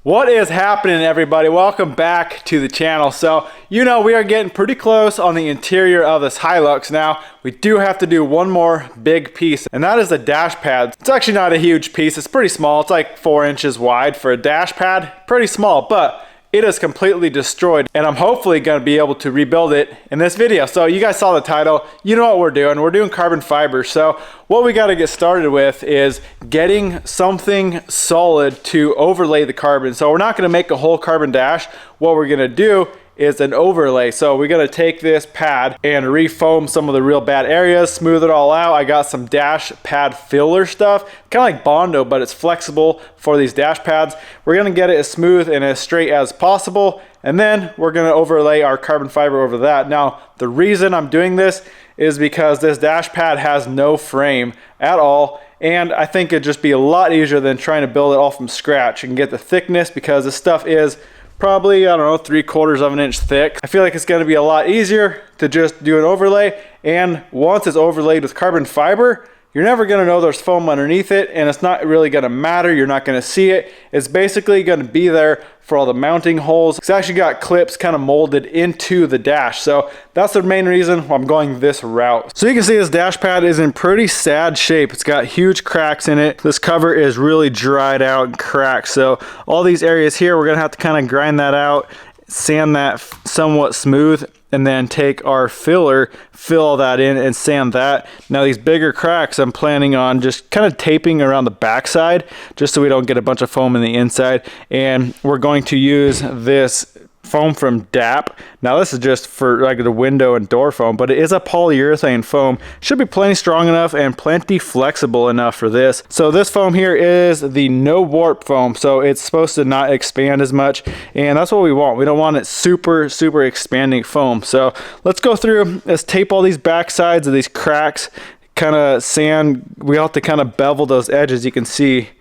What is happening, everybody? Welcome back to the channel. So, we are getting pretty close on the interior of this Hilux. Now, we do have to do one more big piece, and that is the dash pad. It's actually not a huge piece. It's pretty small. It's like 4 inches wide for a dash pad. Pretty small, but it is completely destroyed, and I'm hopefully going to be able to rebuild it in this video. So you guys saw the title. You know what we're doing. We're doing carbon fiber. So what we got to get started with is getting something solid to overlay the carbon. So we're not going to make a whole carbon dash. What we're going to do is an overlay. So we're gonna take this pad and refoam some of the real bad areas, smooth it all out. I got some dash pad filler stuff, kind of like Bondo, but it's flexible for these dash pads. We're gonna get it as smooth and as straight as possible, and then we're gonna overlay our carbon fiber over that. Now, the reason I'm doing this is because this dash pad has no frame at all, and I think it'd just be a lot easier than trying to build it all from scratch and get the thickness, because this stuff is probably, I don't know, 3/4 of an inch thick. I feel like it's going to be a lot easier to just do an overlay, and once it's overlaid with carbon fiber, you're never going to know there's foam underneath it, and it's not really going to matter. You're not going to see it. It's basically going to be there for all the mounting holes. It's actually got clips kind of molded into the dash, so that's the main reason why I'm going this route. So you can see this dash pad is in pretty sad shape. It's got huge cracks in it. This cover is really dried out and cracked, so all these areas here, we're gonna have to kind of grind that out, sand that somewhat smooth, and then take our filler, fill all that in and sand that. Now these bigger cracks, I'm planning on just kind of taping around the backside just so we don't get a bunch of foam in the inside. And we're going to use this foam from DAP. Now this is just for like the window and door foam, but it is a polyurethane foam. Should be plenty strong enough and plenty flexible enough for this. So this foam here is the no warp foam, so it's supposed to not expand as much, and that's what we want. We don't want it super expanding foam. So let's go through, let's tape all these back sides of these cracks, kind of sand. We have to kind of bevel those edges. You can see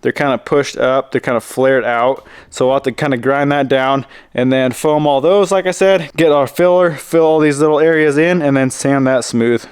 they're kind of pushed up, they're kind of flared out. So we'll have to kind of grind that down and then foam all those, like I said, get our filler, fill all these little areas in, and then sand that smooth.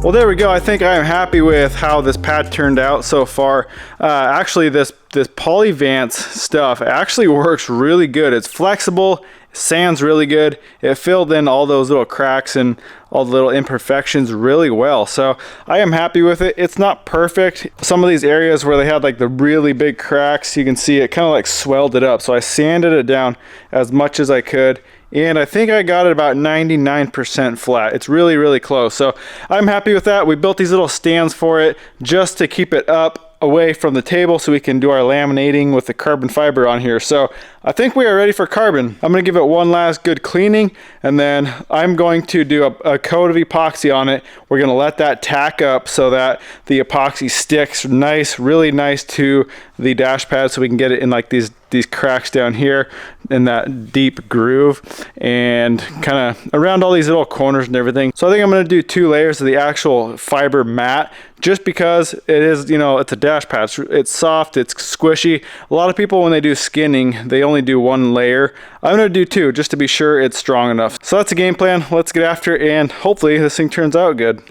Well, there we go. I think I am happy with how this pad turned out so far. Actually, this Polyvance stuff actually works really good. It's flexible, sands really good. It filled in all those little cracks and all the little imperfections really well. So I am happy with it. It's not perfect. Some of these areas where they had like the really big cracks, you can see it kind of like swelled it up. So I sanded it down as much as I could. And I think I got it about 99% flat. It's really, really close. So I'm happy with that. We built these little stands for it just to keep it up away from the table so we can do our laminating with the carbon fiber on here. So I think we are ready for carbon. I'm gonna give it one last good cleaning, and then I'm going to do a coat of epoxy on it. We're gonna let that tack up so that the epoxy sticks nice, really nice to the dash pad, so we can get it in like these cracks down here in that deep groove and kind of around all these little corners and everything. So I think I'm going to do 2 layers of the actual fiber mat, just because it is, you know, it's a dash pad. It's soft, it's squishy. A lot of people, when they do skinning, they only do 1 layer. I'm going to do 2 just to be sure it's strong enough. So that's the game plan. Let's get after it, and hopefully this thing turns out good.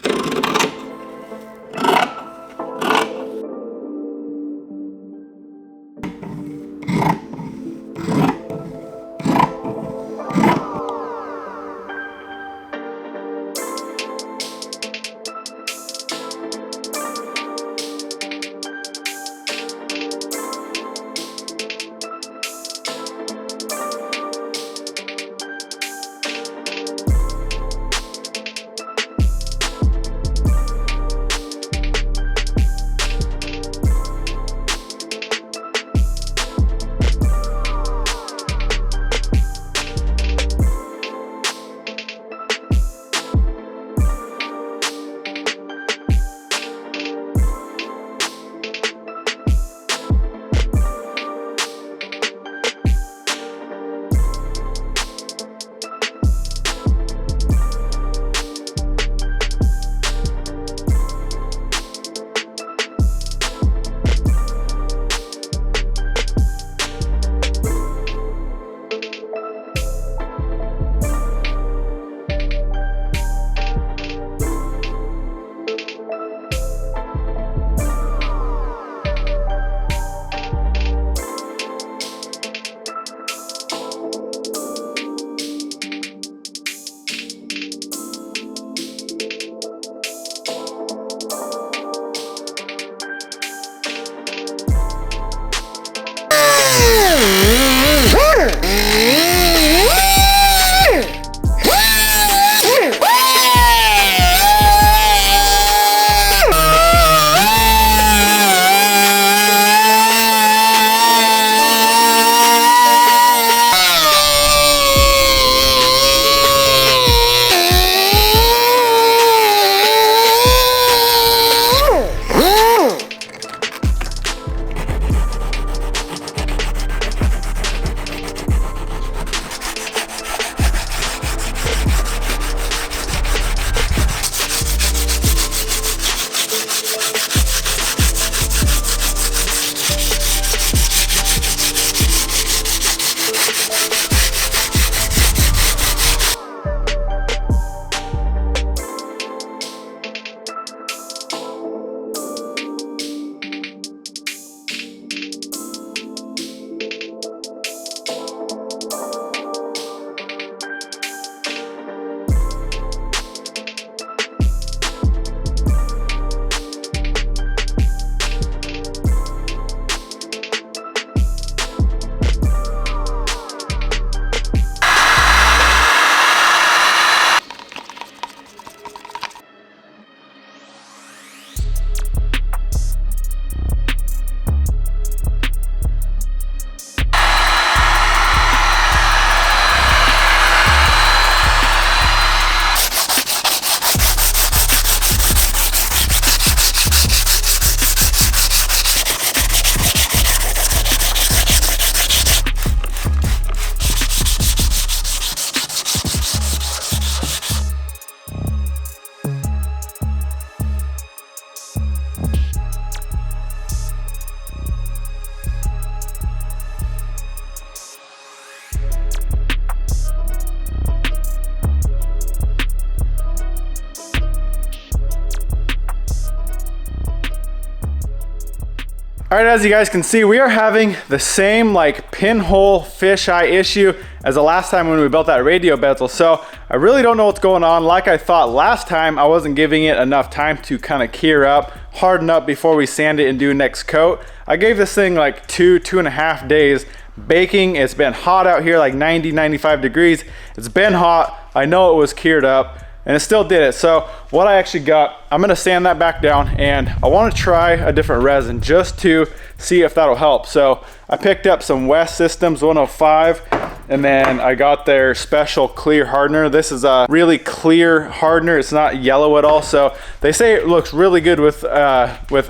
All right, as you guys can see, we are having the same like pinhole fisheye issue as the last time when we built that radio bezel. So I really don't know what's going on. Like I thought last time, I wasn't giving it enough time to kind of cure up, harden up before we sand it and do next coat. I gave this thing like 2.5 days baking. It's been hot out here, like 90-95 degrees. It's been hot. I know it was cured up, and it still did it. So what I actually got, I'm gonna sand that back down, and I wanna try a different resin just to see if that'll help. So I picked up some West Systems 105, and then I got their special clear hardener. This is a really clear hardener. It's not yellow at all. So they say it looks really good with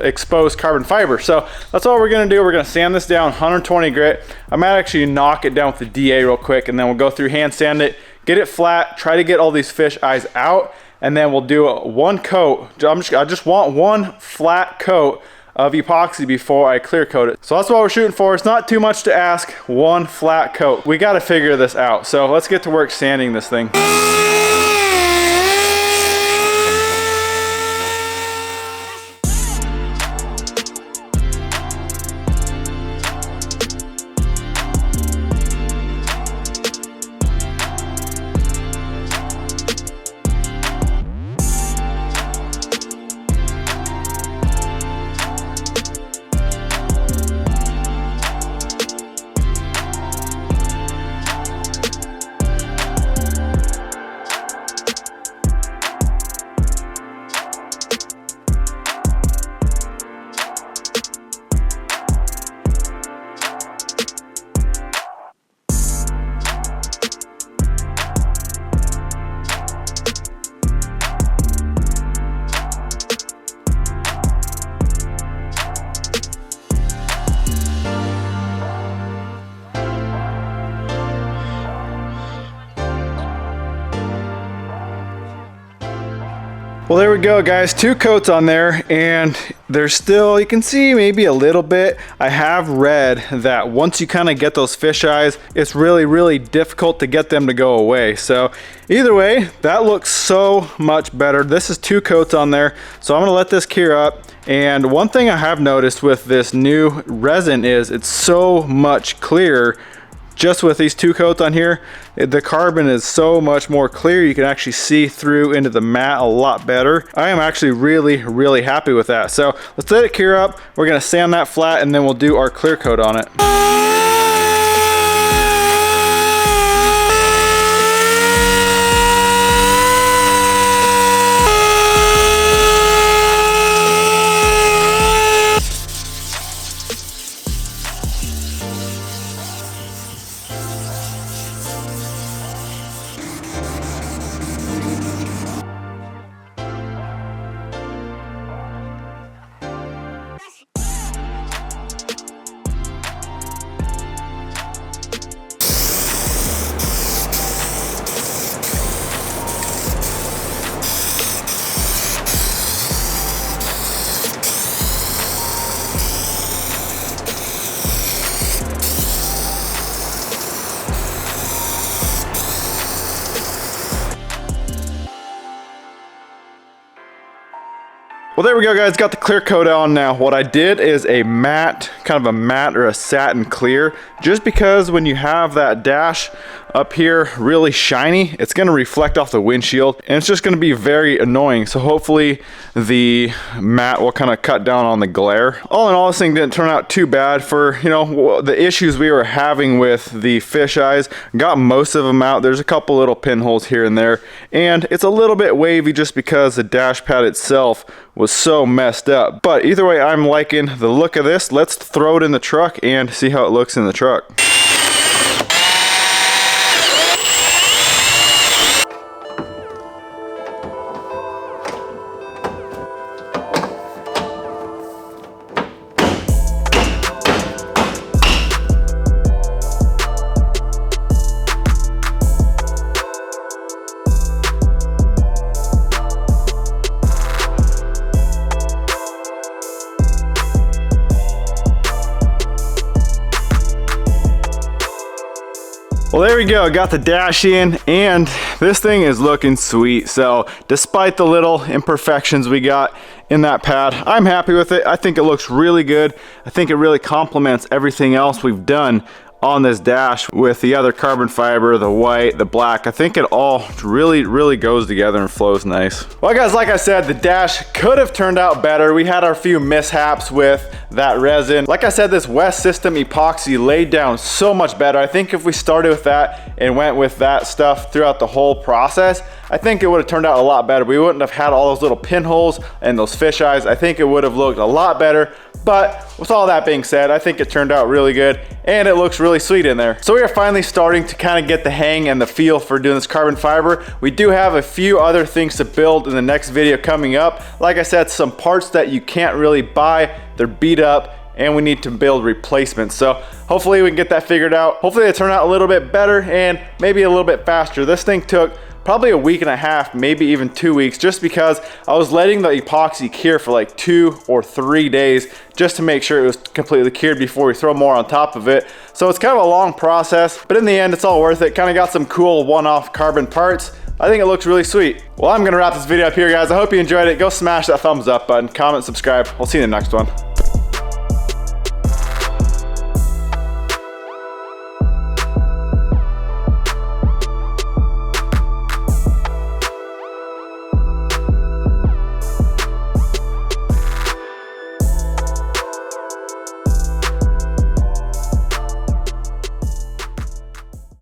exposed carbon fiber. So that's all we're gonna do. We're gonna sand this down 120 grit. I might actually knock it down with the DA real quick, and then we'll go through hand sand it, get it flat, try to get all these fish eyes out, and then we'll do one coat. I just want one flat coat of epoxy before I clear coat it. So that's what we're shooting for. It's not too much to ask, one flat coat. We got to figure this out. So let's get to work sanding this thing. Well, there we go, guys. 2 coats on there, and there's still, you can see maybe a little bit. I have read that once you kind of get those fish eyes, it's really difficult to get them to go away. So either way, that looks so much better. This is 2 coats on there, so I'm gonna let this cure up. And one thing I have noticed with this new resin is it's so much clearer. Just with these 2 coats on here, the carbon is so much more clear. You can actually see through into the mat a lot better. I am actually really happy with that. So let's let it cure up. We're gonna sand that flat, and then we'll do our clear coat on it. Well, there we go, guys. Got the clear coat on now. What I did is a matte, kind of a matte or a satin clear, just because when you have that dash up here really shiny, it's going to reflect off the windshield, and it's just going to be very annoying. So hopefully the matte will kind of cut down on the glare. All in all, this thing didn't turn out too bad for, you know, the issues we were having with the fish eyes. Got most of them out. There's a couple little pinholes here and there, and it's a little bit wavy just because the dash pad itself was so messed up. But either way, I'm liking the look of this. Let's throw it in the truck and see how it looks in the truck. Well, there we go. Got the dash in, and this thing is looking sweet. So despite the little imperfections we got in that pad. I'm happy with it. I think it looks really good. I think it really complements everything else we've done on this dash with the other carbon fiber, the white, the black. I think it all really goes together and flows nice. Well guys, like I said, the dash could have turned out better. We had our few mishaps with that resin. Like I said, this West System epoxy laid down so much better. I think if we started with that and went with that stuff throughout the whole process, I think it would have turned out a lot better. We wouldn't have had all those little pinholes and those fish eyes. I think it would have looked a lot better. But with all that being said, I think it turned out really good and it looks really sweet in there. So we are finally starting to kind of get the hang and the feel for doing this carbon fiber. We do have a few other things to build in the next video coming up. Like I said, some parts that you can't really buy, they're beat up, and we need to build replacements. So hopefully we can get that figured out. Hopefully they turn out a little bit better and maybe a little bit faster. This thing took probably a week and a half, maybe even 2 weeks, just because I was letting the epoxy cure for like 2 or 3 days just to make sure it was completely cured before we throw more on top of it. So it's kind of a long process, but in the end, it's all worth it. Kind of got some cool one-off carbon parts. I think it looks really sweet. Well, I'm gonna wrap this video up here, guys. I hope you enjoyed it. Go smash that thumbs up button, comment, subscribe. We'll see you in the next one.